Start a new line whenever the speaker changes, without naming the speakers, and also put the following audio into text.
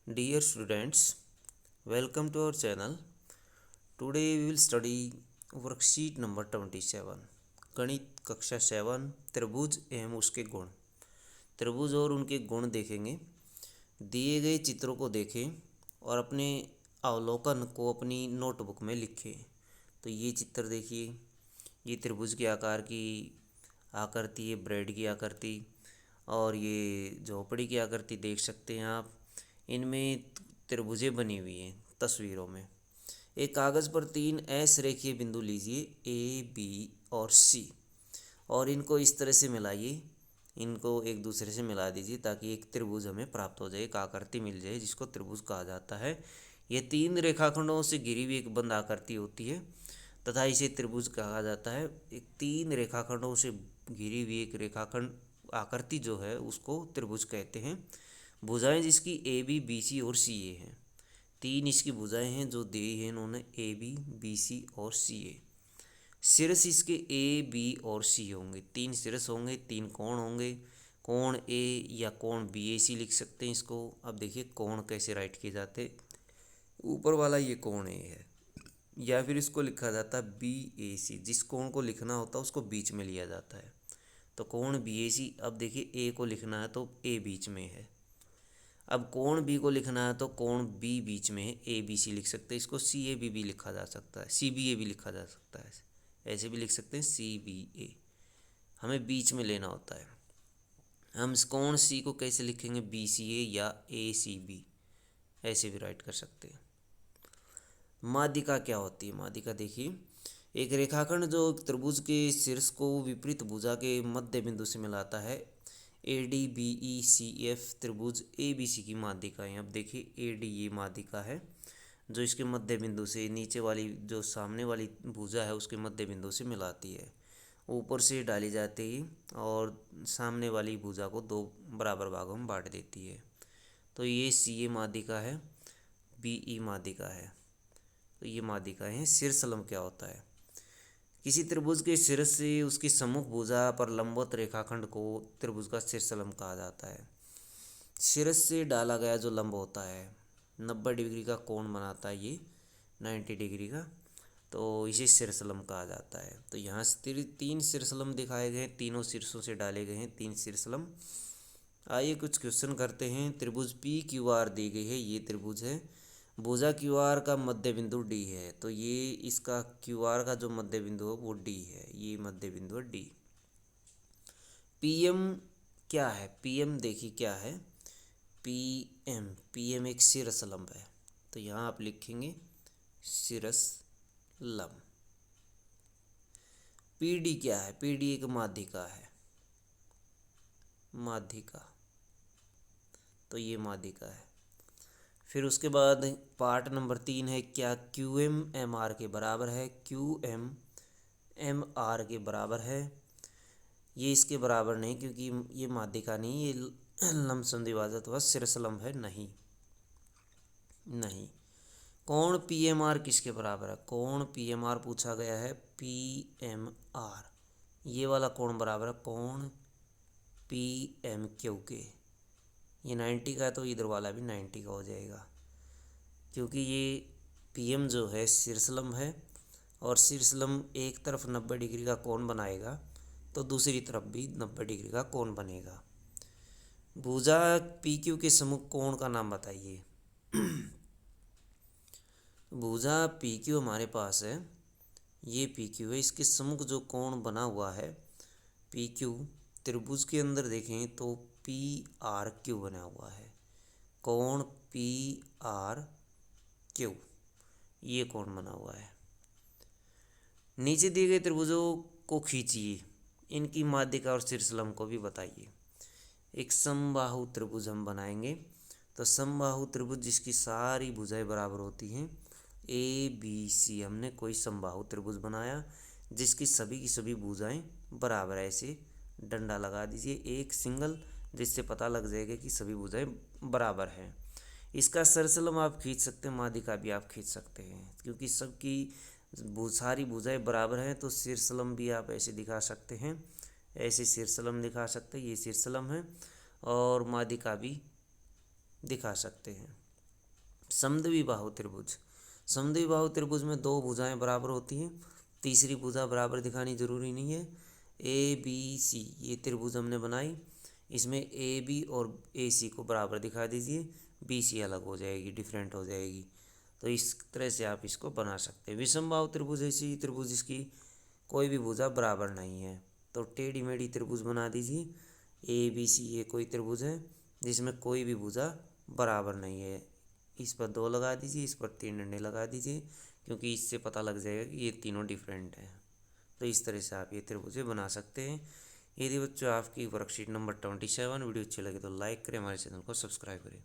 Dear students, welcome to our channel. Today we will study worksheet number 27. गणित कक्षा 7 त्रिभुज एवं उसके गुण। त्रिभुज और उनके गुण देखेंगे। दिए गए चित्रों को देखें और अपने अवलोकन को अपनी नोटबुक में लिखें। तो ये चित्र देखिए, ये त्रिभुज के आकार की आकृति है, ब्रेड की आकृति, और ये झोपड़ी की आकृति देख सकते हैं आप। इनमें त्रिभुजें बनी हुई हैं तस्वीरों में। एक कागज़ पर 3 ऐस रेखीय बिंदु लीजिए ए, बी और सी, और इनको इस तरह से मिलाइए। इनको एक दूसरे से मिला दीजिए ताकि एक त्रिभुज हमें प्राप्त हो जाए, एक आकृति मिल जाए जिसको त्रिभुज कहा जाता है। ये 3 रेखाखंडों से घिरी हुई एक बंद आकृति होती है तथा इसे त्रिभुज कहा जाता है। एक 3 रेखाखंडों से घिरी हुई एक रेखाखंड आकृति जो है उसको त्रिभुज कहते हैं। भुजाएं जिसकी ए, बी, बी, सी और सी ए हैं। 3 इसकी भुजाएं हैं जो दी हैं इन्होंने, ए, बी, बी, सी और सी ए। सिरस इसके ए, बी और सी होंगे। 3 सिरस होंगे, 3 कोण होंगे। कोण ए या कोण बी ए सी लिख सकते हैं इसको। अब देखिए कोण कैसे राइट किए जाते। ऊपर वाला ये कोण ए है, या फिर इसको लिखा जाता है बी ए सी। जिस कोण को लिखना होता है उसको बीच में लिया जाता है, तो कोण बी ए सी। अब देखिए ए को लिखना है तो ए बीच में है। अब कोण बी को लिखना है तो कोण बी बीच में है, ए बी सी लिख सकते हैं इसको। सी ए बी भी लिखा जा सकता है, सी बी ए भी लिखा जा सकता है, ऐसे भी लिख सकते हैं सी बी ए। हमें बीच में लेना होता है। हम इस कोण सी को कैसे लिखेंगे, बी सी ए या ए सी बी, ऐसे भी राइट कर सकते हैं। माध्यिका क्या होती है? माध्यिका देखिए, एक रेखाखंड जो त्रिभुज के शीर्ष को विपरीत भुजा के मध्य बिंदु से मिलाता है। A D B E C F त्रिभुज ए बी सी की माध्यिका है। अब देखिए ए डी ये माध्यिका है जो इसके मध्य बिंदु से नीचे वाली जो सामने वाली भुजा है उसके मध्य बिंदु से मिलाती है। ऊपर से डाली जाती है और सामने वाली भुजा को 2 बराबर भागों में बांट देती है। तो ये सी ए माध्यिका है, बी ई माध्यिका है। तो ये माध्यिका है। शीर्षलंब क्या होता है? किसी त्रिभुज के शीर्ष से उसकी सम्मुख भुजा पर लंबवत रेखाखंड को त्रिभुज का शीर्षलंब कहा जाता है। शीर्ष से डाला गया जो लंब होता है 90 डिग्री का कोण बनाता है, ये 90 डिग्री का, तो इसे शीर्षलंब कहा जाता है। तो यहाँ 3 शीर्षलंब दिखाए गए हैं, तीनों शीर्षों से डाले गए हैं 3 शीर्षलंब। आइए कुछ क्वेश्चन करते हैं। त्रिभुज पी क्यू आर दी गई है, ये त्रिभुज है। भुजा क्यू आर का मध्य बिंदु डी है, तो ये इसका क्यू आर का जो मध्य बिंदु है वो डी है, ये मध्य बिंदु है डी। पी एम क्या है? पी एम देखिए क्या है, पी एम एक शीर्षलंब है, तो यहाँ आप लिखेंगे शीर्षलंब। पी डी क्या है? पी डी एक माध्यिका है, माध्यिका, तो ये माध्यिका है। फिर उसके बाद पार्ट नंबर 3 है, क्या क्यू एम एम आर के बराबर है? क्यू एम एम आर के बराबर है? ये इसके बराबर नहीं, क्योंकि ये माध्यिका नहीं, ये लंबसम द्विभाजक व शीर्षलंब है, नहीं नहीं। कोण पी एम आर किसके बराबर है? कोण पी एम आर पूछा गया है, पी एम आर, ये वाला कोण बराबर है कोण पी एम क्यू के। ये 90 का है तो इधर वाला भी 90 का हो जाएगा, क्योंकि ये पी एम जो है शीर्षलंब है और शीर्षलंब एक तरफ 90 डिग्री का कोण बनाएगा तो दूसरी तरफ भी 90 डिग्री का कोण बनेगा। भुजा पी क्यू के सम्मुख कोण का नाम बताइए। भुजा पी क्यू हमारे पास है, ये पी क्यू है, इसके सम्मुख जो कोण बना हुआ है पी क्यू, त्रिभुज के अंदर देखें तो पी आर क्यू बना हुआ है, कोण पी आर क्यू, ये कोण बना हुआ है। नीचे दिए गए त्रिभुजों को खींचिए, इनकी माध्यिका और शीर्षलंब को भी बताइए। एक समबाहु त्रिभुज हम बनाएंगे, तो समबाहु त्रिभुज जिसकी सारी भुजाएं बराबर होती हैं, ए बी सी, हमने कोई समबाहु त्रिभुज बनाया जिसकी सभी की सभी भुजाएं बराबर है। ऐसे डंडा लगा दीजिए एक सिंगल, जिससे पता लग जाएगा कि सभी भुजाएं बराबर हैं। इसका शीर्षलंब आप खींच सकते हैं, माध्यिका भी आप खींच सकते हैं, क्योंकि सबकी सारी भुजाएं बराबर हैं, तो शीर्षलंब भी आप ऐसे दिखा सकते हैं, ऐसे शीर्षलंब दिखा सकते हैं, ये शीर्षलंब है, और माध्यिका भी दिखा सकते हैं। समद्विबाहु त्रिभुज, समद्विबाहु त्रिभुज में दो भुजाएं बराबर होती हैं, तीसरी भुजा बराबर दिखानी जरूरी नहीं है। ए बी सी ये त्रिभुज हमने बनाई, इसमें ए बी और ए सी को बराबर दिखा दीजिए, बी सी अलग हो जाएगी, डिफरेंट हो जाएगी। तो इस तरह से आप इसको बना सकते हैं। विषमबाहु त्रिभुज ऐसी त्रिभुज जिसकी कोई भी भुजा बराबर नहीं है, तो टेढ़ी मेढ़ी त्रिभुज बना दीजिए। ए बी सी ये कोई त्रिभुज है जिसमें कोई भी भुजा बराबर नहीं है, इस पर 2 लगा दीजिए, इस पर 3 डंडे लगा दीजिए, क्योंकि इससे पता लग जाएगा कि ये तीनों डिफरेंट हैं। तो इस तरह से आप ये त्रिभुजें बना सकते हैं। यदि बच्चों आपकी वर्कशीट नंबर 27 वीडियो अच्छी लगे तो लाइक करें, हमारे चैनल को सब्सक्राइब करें।